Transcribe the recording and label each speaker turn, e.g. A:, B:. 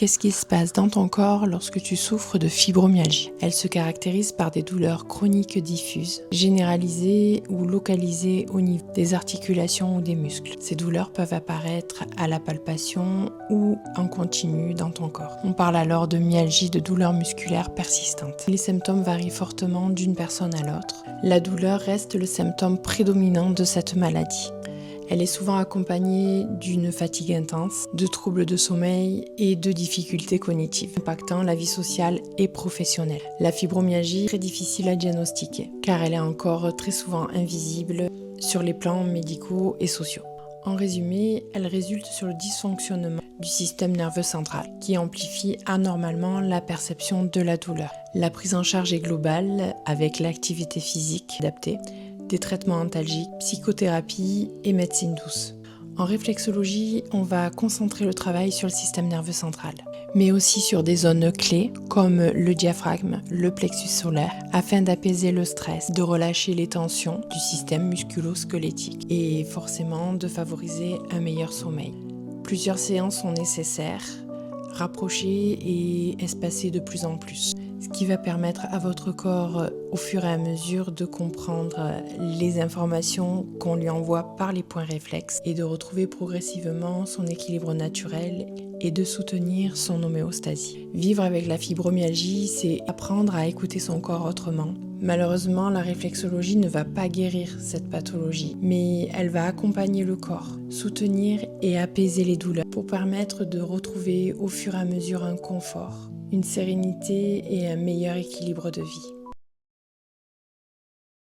A: Qu'est-ce qui se passe dans ton corps lorsque tu souffres de fibromyalgie? Elle se caractérise par des douleurs chroniques diffuses, généralisées ou localisées au niveau des articulations ou des muscles. Ces douleurs peuvent apparaître à la palpation ou en continu dans ton corps. On parle alors de myalgie, de douleurs musculaires persistantes. Les symptômes varient fortement d'une personne à l'autre. La douleur reste le symptôme prédominant de cette maladie. Elle est souvent accompagnée d'une fatigue intense, de troubles de sommeil et de difficultés cognitives, impactant la vie sociale et professionnelle. La fibromyalgie est très difficile à diagnostiquer, car elle est encore très souvent invisible sur les plans médicaux et sociaux. En résumé, elle résulte sur le dysfonctionnement du système nerveux central, qui amplifie anormalement la perception de la douleur. La prise en charge est globale, avec l'activité physique adaptée, des traitements antalgiques, psychothérapie et médecine douce. En réflexologie, on va concentrer le travail sur le système nerveux central, mais aussi sur des zones clés comme le diaphragme, le plexus solaire, afin d'apaiser le stress, de relâcher les tensions du système musculo-squelettique et forcément de favoriser un meilleur sommeil. Plusieurs séances sont nécessaires, rapprochées et espacées de plus en plus, ce qui va permettre à votre corps au fur et à mesure de comprendre les informations qu'on lui envoie par les points réflexes et de retrouver progressivement son équilibre naturel et de soutenir son homéostasie. Vivre avec la fibromyalgie, c'est apprendre à écouter son corps autrement. Malheureusement, la réflexologie ne va pas guérir cette pathologie, mais elle va accompagner le corps, soutenir et apaiser les douleurs pour permettre de retrouver au fur et à mesure un confort, une sérénité et un meilleur équilibre de vie.